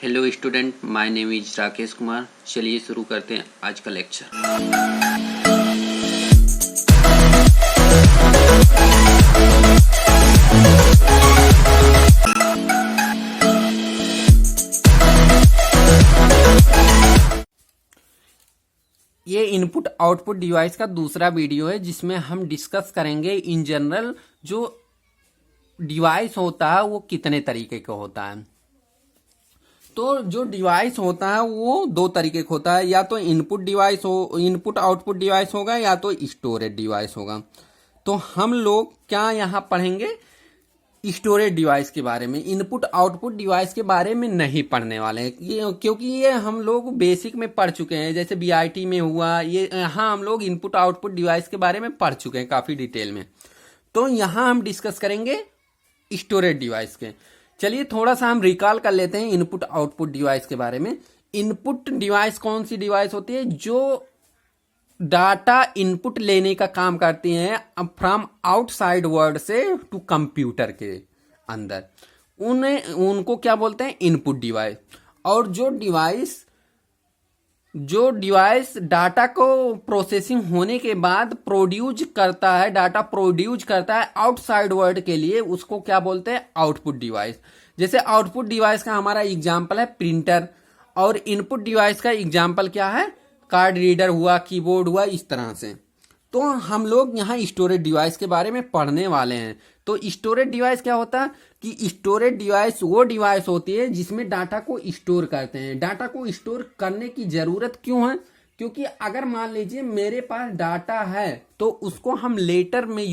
Hello student, my name is Rakesh Kumar. चलिए शुरू करते हैं आज का लेक्चर। ये इनपुट आउटपुट डिवाइस का दूसरा वीडियो है जिसमें हम डिस्कस करेंगे इन जनरल जो डिवाइस होता है वो कितने तरीके का होता है। तो जो डिवाइस होता है वो दो तरीके का होता है, या तो इनपुट आउटपुट डिवाइस होगा या तो स्टोरेज डिवाइस होगा। तो हम लोग क्या यहाँ पढ़ेंगे स्टोरेज डिवाइस के बारे में, इनपुट आउटपुट डिवाइस के बारे में नहीं पढ़ने वाले हैं क्योंकि ये हम लोग बेसिक में पढ़ चुके हैं। जैसे बीआईटी में हुआ, ये यहाँ हम लोग इनपुट आउटपुट डिवाइस के बारे में पढ़ चुके हैं काफी डिटेल में। तो यहाँ हम डिस्कस करेंगे स्टोरेज डिवाइस के। चलिए थोड़ा सा हम रिकॉल कर लेते हैं इनपुट आउटपुट डिवाइस के बारे में। इनपुट डिवाइस कौन सी डिवाइस होती है? जो डाटा इनपुट लेने का काम करती हैं फ्रॉम आउटसाइड वर्ल्ड से टू कंप्यूटर के अंदर, उनको क्या बोलते हैं? Input device. और जो डिवाइस डाटा को प्रोसेसिंग होने के बाद डाटा प्रोड्यूस करता है आउटसाइड वर्ल्ड के लिए, उसको क्या बोलते हैं? Output device. जैसे आउटपुट डिवाइस का हमारा एग्जांपल है प्रिंटर, और इनपुट डिवाइस का एग्जांपल क्या है? कार्ड रीडर हुआ, कीबोर्ड हुआ, इस तरह से। तो हम लोग यहाँ स्टोरेज डिवाइस के बारे में पढ़ने वाले हैं। तो स्टोरेज डिवाइस क्या होता है कि स्टोरेज डिवाइस वो डिवाइस होती है जिसमें डाटा को स्टोर करते हैं। डाटा को स्टोर करने की जरूरत क्यों है? क्योंकि अगर मान लीजिए मेरे पास डाटा है तो उसको हम लेटर में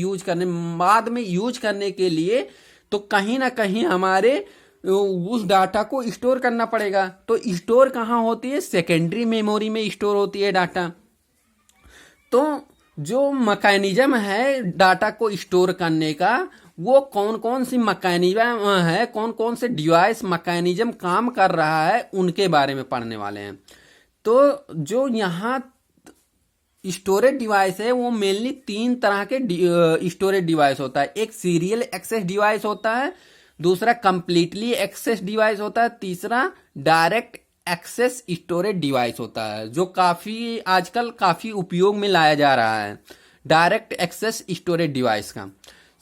बाद में यूज करने के लिए तो कहीं ना कहीं हमारे उस डाटा को स्टोर करना पड़ेगा। तो स्टोर कहाँ होती है? सेकेंडरी मेमोरी में स्टोर होती है डाटा। तो जो मैकेनिज्म है डाटा को स्टोर करने का, वो कौन कौन सी मैकेनिज्म है, कौन कौन से डिवाइस मैकेनिज्म काम कर रहा है, उनके बारे में पढ़ने वाले हैं। तो जो यहाँ स्टोरेज डिवाइस है वो मेनली तीन तरह के स्टोरेज डिवाइस होता है। एक सीरियल एक्सेस डिवाइस होता है, दूसरा कंप्लीटली एक्सेस डिवाइस होता है, तीसरा डायरेक्ट एक्सेस स्टोरेज डिवाइस होता है, जो आजकल काफी उपयोग में लाया जा रहा है डायरेक्ट एक्सेस स्टोरेज डिवाइस का।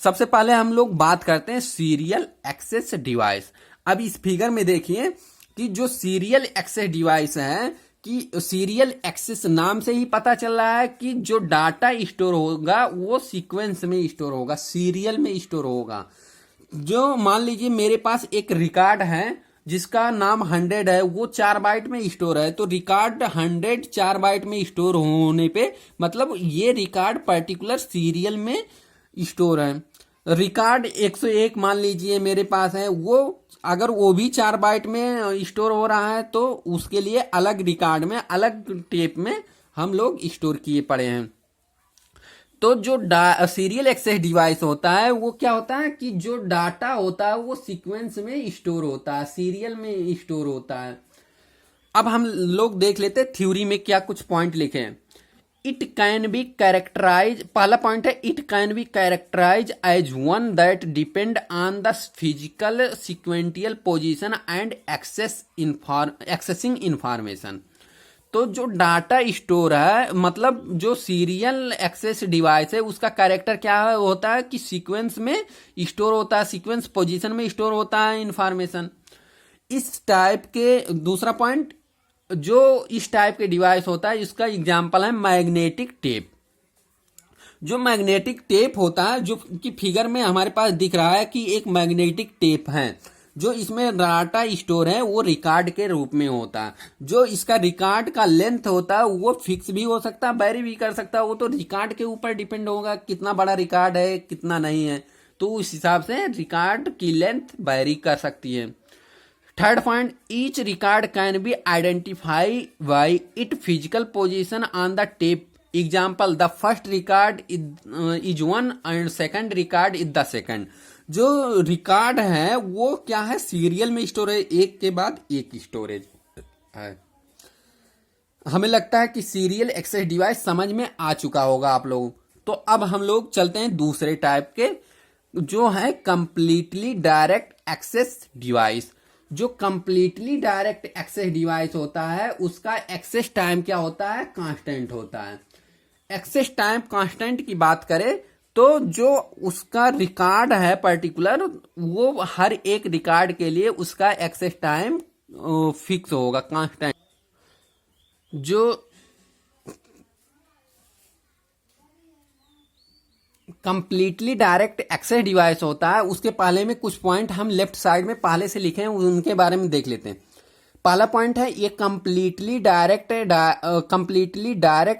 सबसे पहले हम लोग बात करते हैं सीरियल एक्सेस डिवाइस। अब इस फिगर में देखिए कि जो सीरियल एक्सेस डिवाइस है, कि सीरियल एक्सेस नाम से ही पता चल रहा है कि जो डाटा स्टोर होगा वो सीक्वेंस में स्टोर होगा, सीरियल में स्टोर होगा। जो मान लीजिए मेरे पास एक रिकॉर्ड है जिसका नाम 100 है, वो 4 बाइट में स्टोर है। तो रिकॉर्ड 100 4 बाइट में स्टोर होने पे मतलब ये रिकॉर्ड पर्टिकुलर सीरियल में स्टोर है। रिकॉर्ड 101 मान लीजिए मेरे पास है, अगर वो भी 4 बाइट में स्टोर हो रहा है तो उसके लिए अलग रिकॉर्ड में, अलग टेप में हम लोग स्टोर किए पड़े हैं। तो जो सीरियल एक्सेस डिवाइस होता है वो क्या होता है कि जो डाटा होता है वो सीक्वेंस में स्टोर होता है, सीरियल में स्टोर होता है। अब हम लोग देख लेते हैं थ्योरी में क्या कुछ पॉइंट लिखे हैं। इट कैन बी कैरेक्टराइज, पहला पॉइंट है, it can be characterise as one that depend on the physical sequential position and accessing information. तो जो डाटा स्टोर है, मतलब जो सीरियल एक्सेस डिवाइस है, उसका कैरेक्टर क्या होता है कि सीक्वेंस में स्टोर होता है, सीक्वेंस पोजीशन में स्टोर होता है इंफॉर्मेशन। इस टाइप के दूसरा पॉइंट, जो इस टाइप के डिवाइस होता है इसका एग्जांपल है मैग्नेटिक टेप। जो मैग्नेटिक टेप होता है, जो कि फिगर में हमारे पास दिख रहा है कि एक मैग्नेटिक टेप है, जो इसमें डाटा स्टोर है वो रिकॉर्ड के रूप में होता है। जो इसका रिकॉर्ड का लेंथ होता है वो फिक्स भी हो सकता है, वेरी भी कर सकता है। वो तो रिकॉर्ड के ऊपर डिपेंड होगा कितना बड़ा रिकॉर्ड है, कितना नहीं है, तो उस हिसाब से रिकॉर्ड की लेंथ वेरी कर सकती है। Third point, each record can be identify by it physical position on the tape. Example, the first record is one and second record is the second. जो रिकॉर्ड है वो क्या है? सीरियल में स्टोर है, एक के बाद एक स्टोरेज है। हमें लगता है कि सीरियल एक्सेस डिवाइस समझ में आ चुका होगा आप लोगों। तो अब हम लोग चलते हैं दूसरे टाइप के, जो है कंप्लीटली डायरेक्ट एक्सेस डिवाइस। जो कंप्लीटली डायरेक्ट एक्सेस डिवाइस होता है उसका एक्सेस टाइम क्या होता है, कांस्टेंट होता है। एक्सेस टाइम कांस्टेंट की बात करें तो जो उसका रिकॉर्ड है पर्टिकुलर, वो हर एक रिकॉर्ड के लिए उसका एक्सेस टाइम फिक्स होगा, कांस्टेंट। जो कंप्लीटली डायरेक्ट एक्सेस डिवाइस होता है उसके पहले में कुछ पॉइंट हम लेफ्ट साइड में पहले से लिखे हैं, उनके बारे में देख लेते हैं। पहला पॉइंट है ये completely direct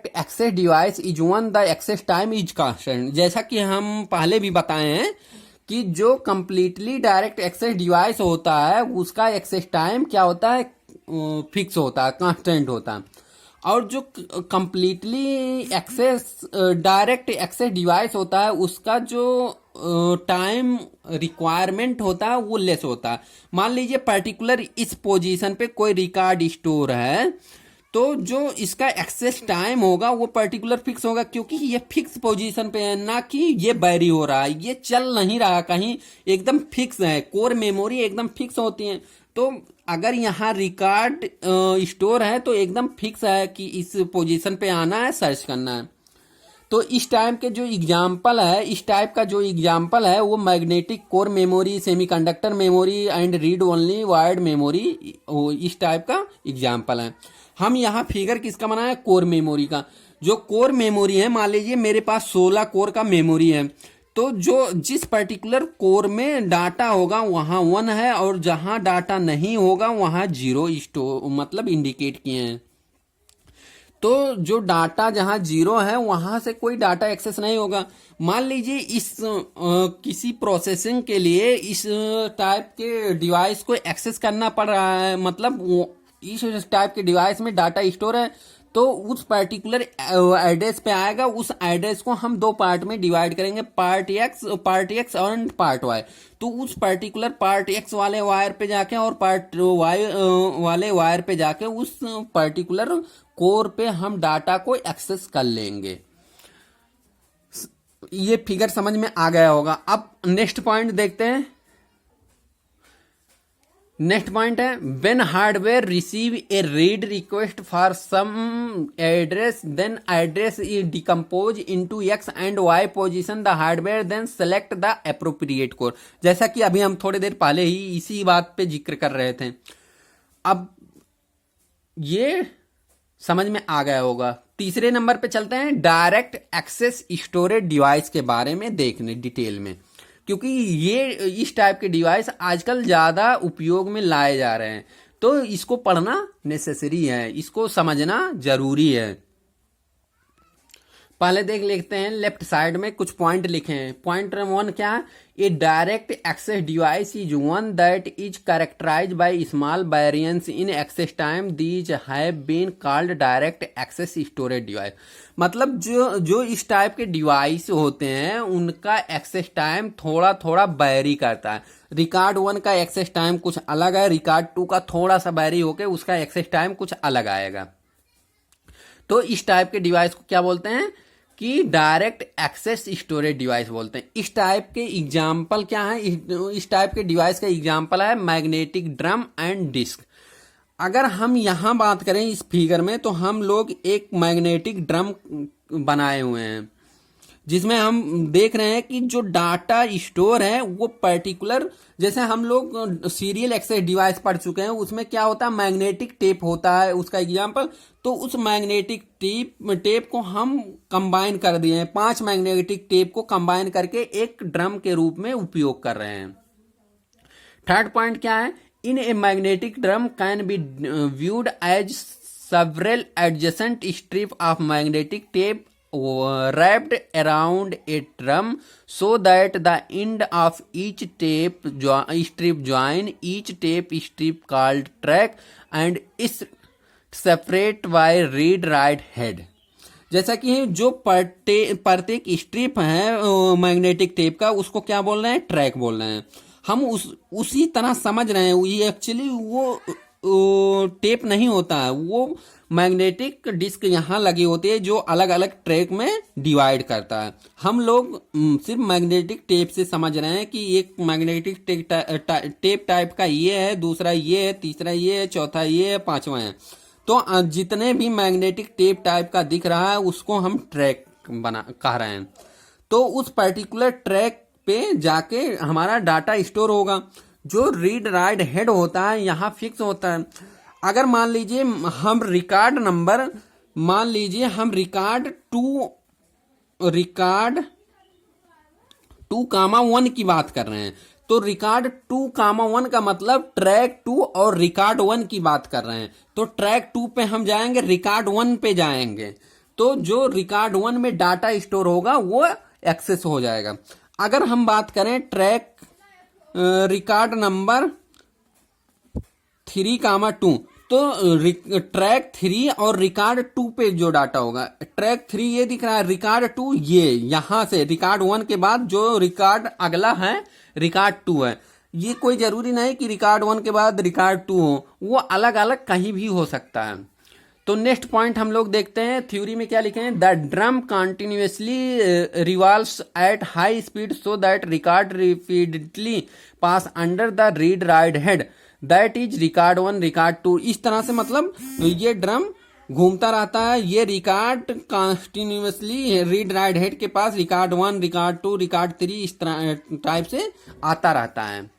access device is one the access time is constant. जैसा कि हम पहले भी बताए हैं कि जो कंप्लीटली डायरेक्ट एक्सेस डिवाइस होता है उसका एक्सेस टाइम क्या होता है, फिक्स होता है, कांस्टेंट होता है। और जो completely access direct access device होता है उसका जो टाइम रिक्वायरमेंट होता है वो लेस होता है। मान लीजिए पर्टिकुलर इस पोजीशन पे कोई रिकॉर्ड स्टोर है, तो जो इसका एक्सेस टाइम होगा वो पर्टिकुलर फिक्स होगा, क्योंकि ये फिक्स पोजीशन पे है, ना कि ये बैरी हो रहा है, ये चल नहीं रहा कहीं, एकदम फिक्स है। कोर मेमोरी एकदम फिक्स होती है, तो अगर यहाँ रिकॉर्ड स्टोर है तो एकदम फिक्स है कि इस पोजीशन पे आना है, सर्च करना है। तो इस टाइप के जो एग्जाम्पल है, इस टाइप का जो एग्जाम्पल है वो magnetic core memory, semiconductor memory and read only wired memory, इस टाइप का एग्जाम्पल है। हम यहाँ फिगर किसका बनाए, कोर मेमोरी का। जो कोर मेमोरी है, मान लीजिए मेरे पास 16 कोर का मेमोरी है, तो जो जिस पर्टिकुलर कोर में डाटा होगा वहां 1 है और जहां डाटा नहीं होगा वहां 0 स्टोर मतलब इंडिकेट किए हैं। तो जो डाटा जहां 0 है वहां से कोई डाटा एक्सेस नहीं होगा। मान लीजिए इस किसी प्रोसेसिंग के लिए इस टाइप के डिवाइस को एक्सेस करना पड़ रहा है, मतलब इस टाइप के डिवाइस में डाटा स्टोर है, तो उस पर्टिकुलर एड्रेस पे आएगा। उस एड्रेस को हम दो पार्ट में डिवाइड करेंगे, पार्ट एक्स और पार्ट वाई। तो उस पर्टिकुलर पार्ट एक्स वाले वायर पे जाके और पार्ट वाई वाले वायर पे जाके उस पर्टिकुलर कोर पे हम डाटा को एक्सेस कर लेंगे। ये फिगर समझ में आ गया होगा। अब नेक्स्ट पॉइंट देखते हैं। नेक्स्ट पॉइंट है, when hardware receive a read request for some address, then address is decompose into X and Y position, the hardware then select the appropriate core. जैसा कि अभी हम थोड़ी देर पहले ही इसी बात पे जिक्र कर रहे थे। अब ये समझ में आ गया होगा। तीसरे नंबर पे चलते हैं, डायरेक्ट एक्सेस स्टोरेज डिवाइस के बारे में देखने डिटेल में, क्योंकि ये इस टाइप के डिवाइस आजकल ज़्यादा उपयोग में लाए जा रहे हैं, तो इसको पढ़ना नेसेसरी है, इसको समझना जरूरी है। पहले देख लेते हैं, लेफ्ट साइड में कुछ पॉइंट लिखे हैं। पॉइंट 1 क्या है, a direct access device is one that is characterise by small variance in access time, these have been called direct access storage device. मतलब जो इस टाइप के डिवाइस होते हैं उनका एक्सेस टाइम थोड़ा थोड़ा बैरी करता है। रिकॉर्ड 1 का एक्सेस टाइम कुछ अलग है, रिकॉर्ड 2 का थोड़ा सा बैरी होकर उसका एक्सेस टाइम कुछ अलग आएगा। तो इस टाइप के डिवाइस को क्या बोलते हैं कि डायरेक्ट एक्सेस स्टोरेज डिवाइस बोलते हैं। इस टाइप के एग्जाम्पल क्या है, इस टाइप के डिवाइस का एग्जाम्पल है मैग्नेटिक ड्रम एंड डिस्क। अगर हम यहां बात करें इस फिगर में, तो हम लोग एक मैग्नेटिक ड्रम बनाए हुए हैं जिसमें हम देख रहे हैं कि जो डाटा स्टोर है वो पर्टिकुलर, जैसे हम लोग सीरियल एक्सेस डिवाइस पढ़ चुके हैं, उसमें क्या होता है, मैग्नेटिक टेप होता है उसका एग्जांपल। तो उस मैग्नेटिक टेप को हम कंबाइन कर दिए हैं, 5 मैग्नेटिक टेप को कंबाइन करके एक ड्रम के रूप में उपयोग कर रहे हैं। थर्ड पॉइंट क्या है, in a magnetic drum can be viewed as several adjacent strip of magnetic tape wrapped around a drum so that the end of each tape strip join each tape strip called track and is separate by read write head। जैसा कि जो प्रत्येक strip है magnetic tape का, उसको क्या बोल रहे हैं, ट्रैक बोल रहे हैं। हम उसी तरह समझ रहे हैं। ये एक्चुअली वो टेप नहीं होता है, वो मैग्नेटिक डिस्क यहाँ लगी होती है जो अलग अलग ट्रैक में डिवाइड करता है। हम लोग सिर्फ मैग्नेटिक टेप से समझ रहे हैं कि एक मैग्नेटिक टेप टाइप का ये है, दूसरा ये है, तीसरा ये है, चौथा ये है, पांचवा है। तो जितने भी मैग्नेटिक टेप टाइप का दिख रहा है उसको हम ट्रैक कह रहे हैं। तो उस पर्टिकुलर ट्रैक पे जाके हमारा डाटा स्टोर होगा। जो रीड राइट हेड होता है यहाँ फिक्स होता है। अगर मान लीजिए हम रिकॉर्ड नंबर, मान लीजिए हम रिकॉर्ड 2,1 की बात कर रहे हैं, तो रिकॉर्ड 2,1 का मतलब ट्रैक 2 और रिकॉर्ड 1 की बात कर रहे हैं। तो ट्रैक 2 पे हम जाएंगे, रिकॉर्ड 1 पे जाएंगे, तो जो रिकॉर्ड 1 में डाटा स्टोर होगा वो एक्सेस हो जाएगा। अगर हम बात करें ट्रैक रिकॉर्ड नंबर 3,2, तो ट्रैक 3 और रिकॉर्ड 2 पे जो डाटा होगा, ट्रैक 3 ये दिख रहा है, रिकॉर्ड 2 ये यहां से रिकॉर्ड 1 के बाद जो रिकॉर्ड अगला है रिकॉर्ड 2 है। ये कोई जरूरी नहीं कि रिकॉर्ड 1 के बाद रिकॉर्ड 2 हो, वो अलग अलग कहीं भी हो सकता है। तो नेक्स्ट पॉइंट हम लोग देखते हैं, थ्योरी में क्या लिखे हैं, the drum continuously revolves at high speed so that record repeatedly pass under the read write head, that is record 1 record 2। इस तरह से मतलब ये ड्रम घूमता रहता है, ये record continuously read write head के पास रिकॉर्ड 1 रिकॉर्ड 2 रिकॉर्ड 3 इस तरह टाइप से आता रहता है।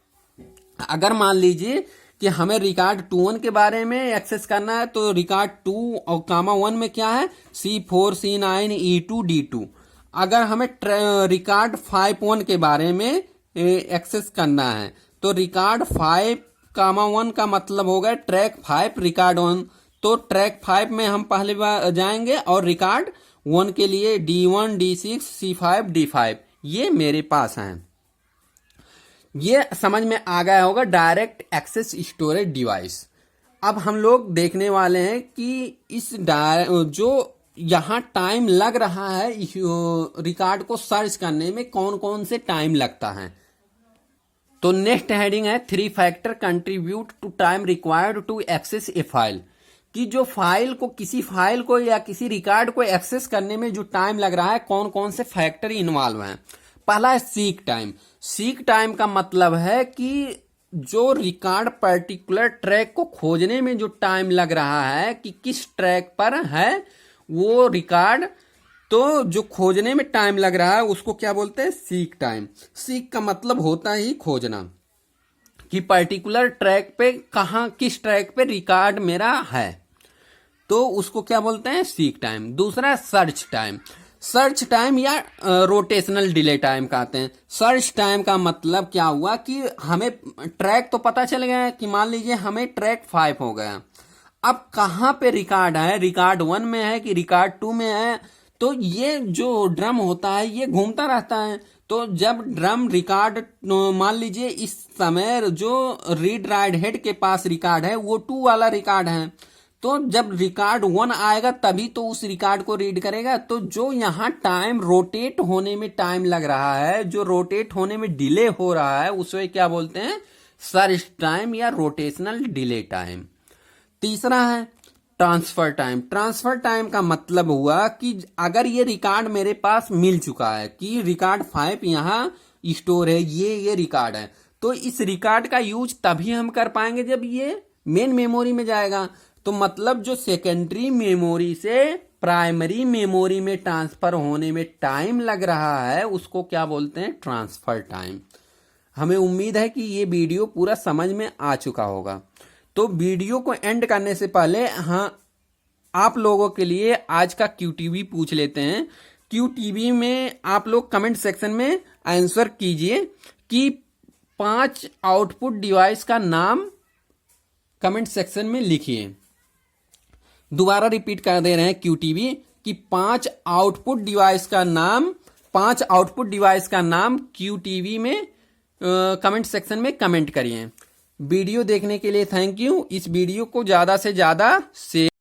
अगर मान लीजिए कि हमें रिकॉर्ड 2.1 के बारे में एक्सेस करना है, तो रिकॉर्ड 2 और कामा 1 में क्या है, C4 C9 E2 D2। अगर हमें रिकॉर्ड 5.1 के बारे में एक्सेस करना है, तो रिकॉर्ड 5,1 का मतलब होगा ट्रैक 5 रिकॉर्ड 1। तो ट्रैक 5 में हम पहले बार जाएंगे और रिकॉर्ड 1 के लिए D1 D6 C5 D5 ये मेरे पास हैं। ये समझ में आ गया होगा डायरेक्ट एक्सेस स्टोरेज डिवाइस। अब हम लोग देखने वाले हैं कि इस जो यहाँ टाइम लग रहा है इस रिकॉर्ड को सर्च करने में, कौन कौन से टाइम लगता है। तो नेक्स्ट हेडिंग है 3 factor contribute to time required to access a file, कि जो फाइल को, किसी फाइल को या किसी रिकॉर्ड को एक्सेस करने में जो टाइम लग रहा है, कौन कौन से फैक्टर इन्वॉल्व हैं। पहला है सीक टाइम। सीक टाइम का मतलब है कि जो रिकॉर्ड पर्टिकुलर ट्रैक को खोजने में जो टाइम लग रहा है कि किस ट्रैक पर है वो रिकॉर्ड, तो जो खोजने में टाइम लग रहा है उसको क्या बोलते हैं, सीक टाइम। सीक का मतलब होता ही खोजना, कि पर्टिकुलर ट्रैक पे कहाँ, किस ट्रैक पे रिकॉर्ड मेरा है, तो उसको क्या बोलते हैं, सीक टाइम। दूसरा सर्च टाइम। सर्च टाइम या रोटेशनल डिले टाइम कहते हैं। सर्च टाइम का मतलब क्या हुआ कि हमें ट्रैक तो पता चल गया कि मान लीजिए हमें ट्रैक 5 हो गया, अब कहाँ पे रिकॉर्ड है, रिकॉर्ड 1 में है कि रिकॉर्ड 2 में है, तो ये जो ड्रम होता है ये घूमता रहता है। तो जब ड्रम रिकॉर्ड, मान लीजिए इस समय जो रीड राइट हेड के पास रिकॉर्ड है वो 2 वाला रिकॉर्ड है, तो जब रिकॉर्ड 1 आएगा तभी तो उस रिकॉर्ड को रीड करेगा। तो जो यहाँ टाइम रोटेट होने में टाइम लग रहा है, जो रोटेट होने में डिले हो रहा है, उसे क्या बोलते हैं, सर्च टाइम या रोटेशनल डिले टाइम। तीसरा है ट्रांसफर टाइम। ट्रांसफर टाइम का मतलब हुआ कि अगर ये रिकॉर्ड मेरे पास मिल चुका है कि रिकॉर्ड 5 यहाँ स्टोर है, ये रिकॉर्ड है, तो इस रिकॉर्ड का यूज तभी हम कर पाएंगे जब ये मेन मेमोरी में जाएगा। तो मतलब जो सेकेंडरी मेमोरी से प्राइमरी मेमोरी में ट्रांसफर होने में टाइम लग रहा है उसको क्या बोलते हैं, ट्रांसफर टाइम। हमें उम्मीद है कि ये वीडियो पूरा समझ में आ चुका होगा। तो वीडियो को एंड करने से पहले आप लोगों के लिए आज का QTV पूछ लेते हैं। QTV में आप लोग कमेंट सेक्शन में आंसर कीजिए कि 5 आउटपुट डिवाइस का नाम कमेंट सेक्शन में लिखिए। दोबारा रिपीट कर दे रहे हैं QTV कि 5 आउटपुट डिवाइस का नाम QTV में कमेंट सेक्शन में कमेंट करिए। वीडियो देखने के लिए थैंक यू। इस वीडियो को ज्यादा से ज्यादा शेयर